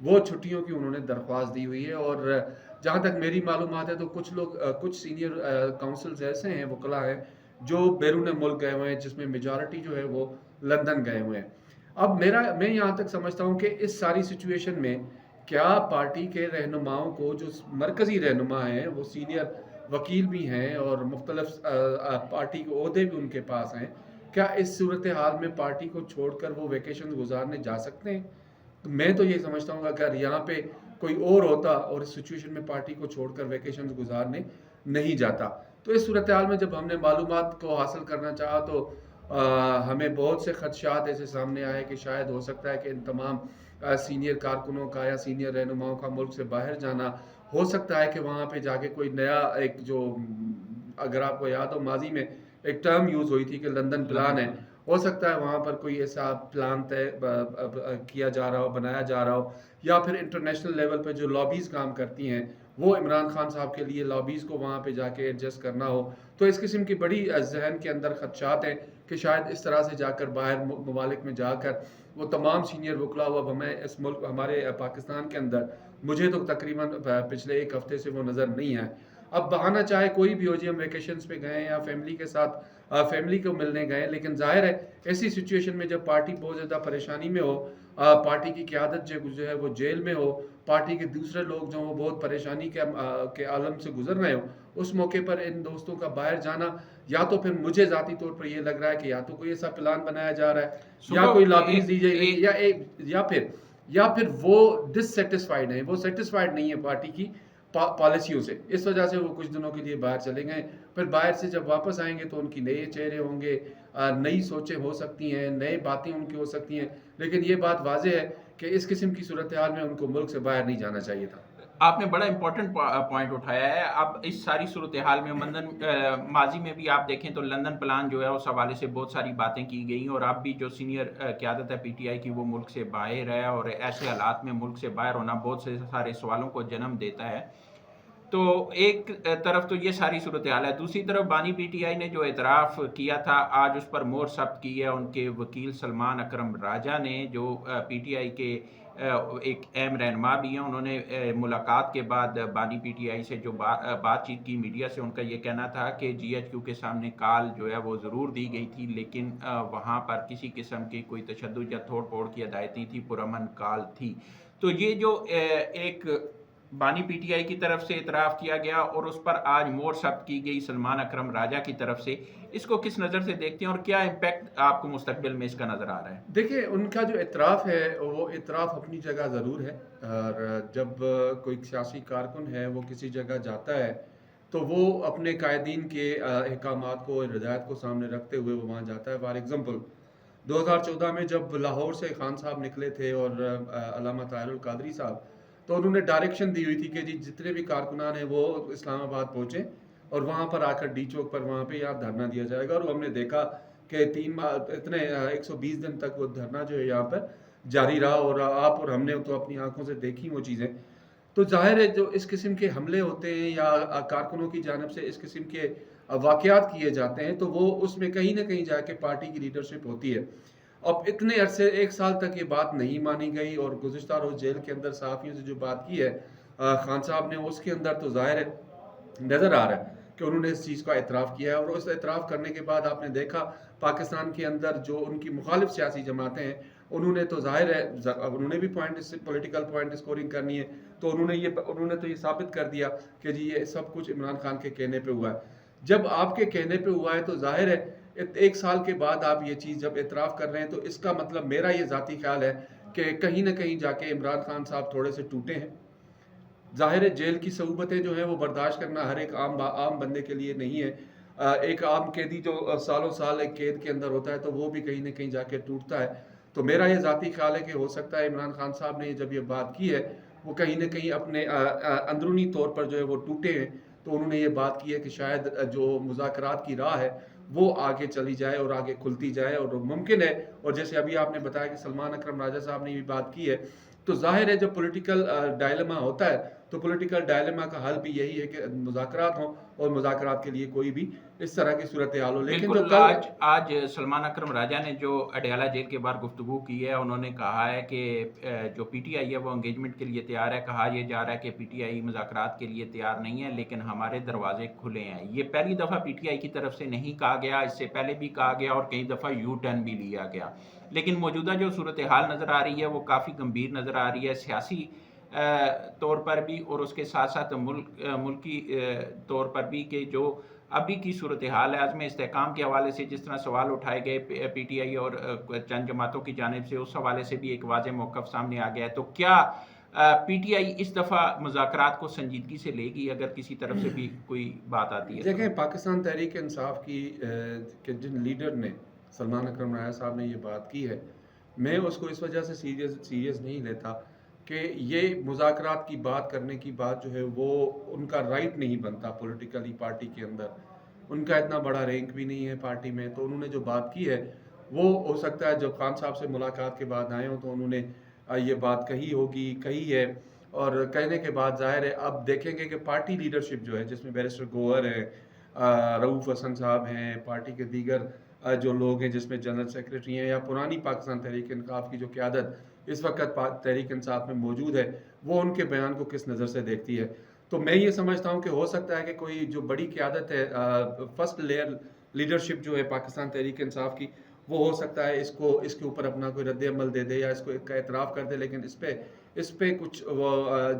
وہ چھٹیوں کی انہوں نے درخواست دی ہوئی ہے، اور جہاں تک میری معلومات ہے تو کچھ لوگ کچھ سینئر کونسلز ایسے ہیں، وکلاء ہیں جو بیرون ملک گئے ہوئے ہیں، جس میں میجارٹی جو ہے وہ لندن گئے ہوئے ہیں۔ اب میں یہاں تک سمجھتا ہوں کہ اس ساری سچویشن میں کیا پارٹی کے رہنماؤں کو، جو مرکزی رہنما ہیں، وہ سینئر وکیل بھی ہیں اور مختلف پارٹی کے عہدے بھی ان کے پاس ہیں، کیا اس صورتحال میں پارٹی کو چھوڑ کر وہ ویکیشن گزارنے جا سکتے ہیں؟ تو میں تو یہ سمجھتا ہوں اگر یہاں پہ کوئی اور ہوتا اور اس سچویشن میں پارٹی کو چھوڑ کر ویکیشن گزارنے نہیں جاتا، تو اس صورتحال میں جب ہم نے معلومات کو حاصل کرنا چاہا تو ہمیں بہت سے خدشات ایسے سامنے آئے کہ شاید ہو سکتا ہے کہ ان تمام سینئر کارکنوں کا یا سینئر رہنماؤں کا ملک سے باہر جانا، ہو سکتا ہے کہ وہاں پہ جا کے کوئی نیا ایک جو اگر آپ کو یاد ہو ماضی میں ایک ٹرم یوز ہوئی تھی کہ لندن پلان ہے، ہو سکتا ہے وہاں پر کوئی ایسا پلان کیا جا رہا ہو، بنایا جا رہا ہو، یا پھر انٹرنیشنل لیول پہ جو لابیز کام کرتی ہیں وہ عمران خان صاحب کے لیے لابیز کو وہاں پہ جا کے ایڈجسٹ کرنا ہو، تو اس قسم کی بڑی ذہن کے اندر خدشات ہیں کہ شاید اس طرح سے جا کر باہر ممالک میں جا کر وہ تمام سینئر وکلا اب ہمیں اس ملک ہمارے پاکستان کے اندر، مجھے تو تقریباً پچھلے ایک ہفتے سے وہ نظر نہیں آئے۔ اب بہانہ چاہے کوئی بھی ہو جی، ہم ویکیشنز پہ گئے یا فیملی کے ساتھ فیملی کو ملنے گئے، لیکن ظاہر ہے ایسی سچویشن میں جب پارٹی بہت زیادہ پریشانی میں ہو، پارٹی کی قیادت جو ہے وہ جیل میں ہو، پارٹی کے دوسرے لوگ جو وہ بہت پریشانی کے عالم سے گزر رہے ہو، اس موقع پر ان دوستوں کا باہر جانا، یا تو پھر مجھے ذاتی طور پر یہ لگ رہا ہے کہ یا تو کوئی ایسا پلان بنایا جا رہا ہے یا کوئی لابیز دی جائے گی، یا پھر وہ ڈس سیٹسفائیڈ ہیں، وہ سیٹسفائیڈ نہیں ہے پارٹی کی پالیسیوں سے، اس وجہ سے وہ کچھ دنوں کے لیے باہر چلے گئے۔ پھر باہر سے جب واپس آئیں گے تو ان کی نئے چہرے ہوں گے، نئی سوچیں ہو سکتی ہیں، نئے باتیں ان کی ہو سکتی ہیں، لیکن یہ بات واضح ہے کہ اس قسم کی صورتحال میں ان کو ملک سے باہر نہیں جانا چاہیے تھا۔ آپ نے بڑا امپورٹنٹ پوائنٹ اٹھایا ہے۔ اب اس ساری صورتحال میں ماضی میں بھی آپ دیکھیں تو لندن پلان جو ہے اس حوالے سے بہت ساری باتیں کی گئیں، اور اب بھی جو سینئر قیادت ہے پی ٹی آئی کی وہ ملک سے باہر ہے، اور ایسے حالات میں ملک سے باہر ہونا بہت سے سارے سوالوں کو جنم دیتا ہے۔ تو ایک طرف تو یہ ساری صورتحال ہے، دوسری طرف بانی پی ٹی آئی نے جو اعتراف کیا تھا آج اس پر مہر ثبت کی ہے ان کے وکیل سلمان اکرم راجہ نے، جو پی ٹی آئی کے ایک اہم رہنما بھی ہیں۔ انہوں نے ملاقات کے بعد بانی پی ٹی آئی سے جو بات چیت کی میڈیا سے، ان کا یہ کہنا تھا کہ جی ایچ کیو کے سامنے کال جو ہے وہ ضرور دی گئی تھی، لیکن وہاں پر کسی قسم کی کوئی تشدد یا توڑ پھوڑ کی ہدایت نہیں تھی، پرامن کال تھی۔ تو یہ جو ایک بانی پی ٹی آئی کی طرف سے اعتراف کیا گیا اور اس پر آج مہر ثبت کی گئی سلمان اکرم راجہ کی طرف سے، اس کو کس نظر سے دیکھتے ہیں اور کیا امپیکٹ آپ کو مستقبل میں اس کا نظر آ رہا ہے؟ دیکھیں، ان کا جو اعتراف ہے وہ اعتراف اپنی جگہ ضرور ہے، اور جب کوئی سیاسی کارکن ہے وہ کسی جگہ جاتا ہے تو وہ اپنے قائدین کے احکامات کو، ہدایت کو سامنے رکھتے ہوئے وہ وہاں جاتا ہے۔ فار ایگزامپل 2014 میں جب لاہور سے خان صاحب نکلے تھے اور علامہ طاہر القادری صاحب، تو انہوں نے ڈائریکشن دی ہوئی تھی کہ جی جتنے بھی کارکنان ہیں وہ اسلام آباد پہنچیں اور وہاں پر آ کر ڈی چوک پر وہاں پہ یہاں دھرنا دیا جائے گا، اور ہم نے دیکھا کہ 120 دن تک وہ دھرنا جو ہے یہاں پر جاری رہا، اور آپ اور ہم نے تو اپنی آنکھوں سے دیکھی وہ چیزیں۔ تو ظاہر ہے جو اس قسم کے حملے ہوتے ہیں یا کارکنوں کی جانب سے اس قسم کے واقعات کیے جاتے ہیں تو وہ اس میں کہیں نہ کہیں جا کے پارٹی کی لیڈرشپ ہوتی ہے۔ اب اتنے عرصے، ایک سال تک یہ بات نہیں مانی گئی، اور گزشتہ روز جیل کے اندر صحافیوں سے جو بات کی ہے خان صاحب نے، اس کے اندر تو ظاہر ہے نظر آ رہا ہے کہ انہوں نے اس چیز کا اعتراف کیا ہے، اور اس اعتراف کرنے کے بعد آپ نے دیکھا پاکستان کے اندر جو ان کی مخالف سیاسی جماعتیں ہیں، انہوں نے تو ظاہر ہے انہوں نے بھی پولیٹیکل پوائنٹ اسکورنگ کرنی ہے، تو انہوں نے تو یہ ثابت کر دیا کہ جی یہ سب کچھ عمران خان کے کہنے پہ ہوا ہے۔ جب آپ کے کہنے پہ ہوا ہے تو ظاہر ہے ایک سال کے بعد آپ یہ چیز جب اعتراف کر رہے ہیں تو اس کا مطلب میرا یہ ذاتی خیال ہے کہ کہیں نہ کہیں جا کے عمران خان صاحب تھوڑے سے ٹوٹے ہیں۔ ظاہر ہے جیل کی صعوبتیں جو ہیں وہ برداشت کرنا ہر ایک عام بندے کے لیے نہیں ہے۔ ایک عام قیدی جو سالوں سال ایک قید کے اندر ہوتا ہے تو وہ بھی کہیں نہ کہیں جا کے ٹوٹتا ہے۔ تو میرا یہ ذاتی خیال ہے کہ ہو سکتا ہے عمران خان صاحب نے جب یہ بات کی ہے وہ کہیں نہ کہیں اپنے اندرونی طور پر جو ہے وہ ٹوٹے ہیں، تو انہوں نے یہ بات کی ہے کہ شاید جو مذاکرات کی راہ ہے وہ آگے چلی جائے اور آگے کھلتی جائے، اور ممکن ہے، اور جیسے ابھی آپ نے بتایا کہ سلمان اکرم راجہ صاحب نے یہ بات کی ہے، تو ظاہر ہے جب پولیٹیکل ڈائلما ہوتا ہے تو پولیٹیکل ڈائلیما کا حل بھی یہی ہے کہ مذاکرات ہوں اور مذاکرات کے لیے کوئی بھی اس طرح کی صورتحال ہو. لیکن جو بالکل کل آج سلمان اکرم راجہ نے جو اڈیالہ جیل کے باہر گفتگو کی ہے، انہوں نے کہا ہے کہ جو پی ٹی آئی ہے وہ انگیجمنٹ کے لیے تیار ہے. کہا یہ جا رہا ہے کہ پی ٹی آئی مذاکرات کے لیے تیار نہیں ہے، لیکن ہمارے دروازے کھلے ہیں. یہ پہلی دفعہ پی ٹی آئی کی طرف سے نہیں کہا گیا، اس سے پہلے بھی کہا گیا اور کئی دفعہ یو ٹرن بھی لیا گیا. لیکن موجودہ جو صورتحال نظر آ رہی ہے وہ کافی گمبھیر نظر آ رہی ہے، سیاسی طور پر بھی اور اس کے ساتھ ساتھ ملکی طور پر بھی، کہ جو ابھی کی صورتحال ہے عزم استحکام کے حوالے سے جس طرح سوال اٹھائے گئے پی ٹی آئی اور چند جماعتوں کی جانب سے، اس حوالے سے بھی ایک واضح موقف سامنے آ گیا ہے. تو کیا پی ٹی آئی اس دفعہ مذاکرات کو سنجیدگی سے لے گی اگر کسی طرف سے بھی کوئی بات آتی ہے؟ دیکھیں، پاکستان تحریک انصاف کی کہ جن لیڈر نے سلمان اکرم راجہ صاحب نے یہ بات کی ہے، میں اس کو اس وجہ سے سیریس نہیں لیتا کہ یہ مذاکرات کی بات کرنے کی بات جو ہے وہ ان کا رائٹ نہیں بنتا پولیٹیکلی پارٹی کے اندر. ان کا اتنا بڑا رینک بھی نہیں ہے پارٹی میں. تو انہوں نے جو بات کی ہے وہ ہو سکتا ہے جب خان صاحب سے ملاقات کے بعد آئے ہوں تو انہوں نے یہ بات کہی ہے، اور کہنے کے بعد ظاہر ہے اب دیکھیں گے کہ پارٹی لیڈرشپ جو ہے جس میں بیرسٹر گوہر ہیں، رؤوف حسن صاحب ہیں، پارٹی کے دیگر جو لوگ ہیں جس میں جنرل سیکریٹری ہیں، یا پرانی پاکستان تحریک انصاف کی جو قیادت اس وقت تحریک انصاف میں موجود ہے، وہ ان کے بیان کو کس نظر سے دیکھتی ہے. تو میں یہ سمجھتا ہوں کہ ہو سکتا ہے کہ کوئی جو بڑی قیادت ہے، فرسٹ لیئر لیڈرشپ جو ہے پاکستان تحریک انصاف کی، وہ ہو سکتا ہے اس کے اوپر اپنا کوئی رد عمل دے دے یا اس کو کا اعتراف کر دے. لیکن اس پہ کچھ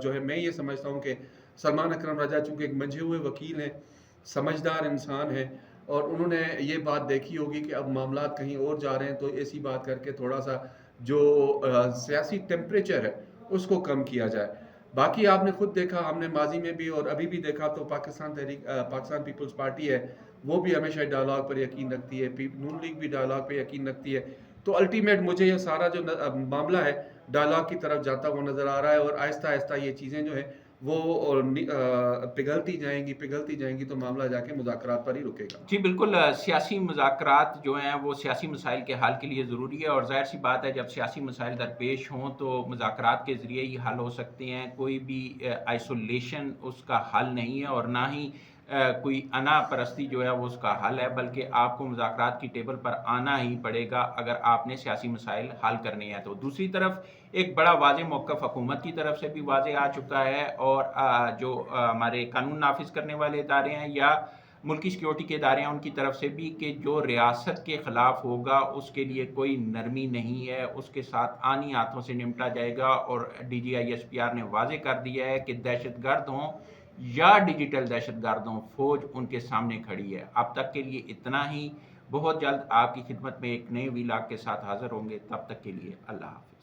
جو ہے میں یہ سمجھتا ہوں کہ سلمان اکرم راجہ چونکہ ایک منجھے ہوئے وکیل ہیں، سمجھدار انسان ہیں، اور انہوں نے یہ بات دیکھی ہوگی کہ اب معاملات کہیں اور جا رہے ہیں، تو ایسی بات کر کے تھوڑا سا جو سیاسی ٹیمپریچر ہے اس کو کم کیا جائے. باقی آپ نے خود دیکھا، ہم نے ماضی میں بھی اور ابھی بھی دیکھا، تو پاکستان پیپلز پارٹی ہے وہ بھی ہمیشہ ڈائلاگ پر یقین رکھتی ہے، نون لیگ بھی ڈائلاگ پہ یقین رکھتی ہے. تو الٹیمیٹ مجھے یہ سارا جو معاملہ ہے ڈائلاگ کی طرف جاتا ہوا نظر آ رہا ہے، اور آہستہ آہستہ یہ چیزیں جو ہیں وہ پگھلتی جائیں گی تو معاملہ جا کے مذاکرات پر ہی رکے گا. جی بالکل، سیاسی مذاکرات جو ہیں وہ سیاسی مسائل کے حل کے لیے ضروری ہے، اور ظاہر سی بات ہے جب سیاسی مسائل درپیش ہوں تو مذاکرات کے ذریعے ہی حل ہو سکتے ہیں. کوئی بھی آئسولیشن اس کا حل نہیں ہے، اور نہ ہی کوئی انا پرستی جو ہے وہ اس کا حل ہے، بلکہ آپ کو مذاکرات کی ٹیبل پر آنا ہی پڑے گا اگر آپ نے سیاسی مسائل حل کرنے ہیں. تو دوسری طرف ایک بڑا واضح موقف حکومت کی طرف سے بھی واضح آ چکا ہے، اور جو ہمارے قانون نافذ کرنے والے ادارے ہیں یا ملکی سیکیورٹی کے ادارے ہیں ان کی طرف سے بھی، کہ جو ریاست کے خلاف ہوگا اس کے لیے کوئی نرمی نہیں ہے، اس کے ساتھ آنی ہاتھوں سے نمٹا جائے گا. اور D G I S P R نے واضح کر دیا ہے کہ دہشت گرد ہوں یا ڈیجیٹل دہشت گرد ہوں، فوج ان کے سامنے کھڑی ہے. اب تک کے لیے اتنا ہی. بہت جلد آپ کی خدمت میں ایک نئے ویلاگ کے ساتھ حاضر ہوں گے. تب تک کے لیے اللہ حافظ.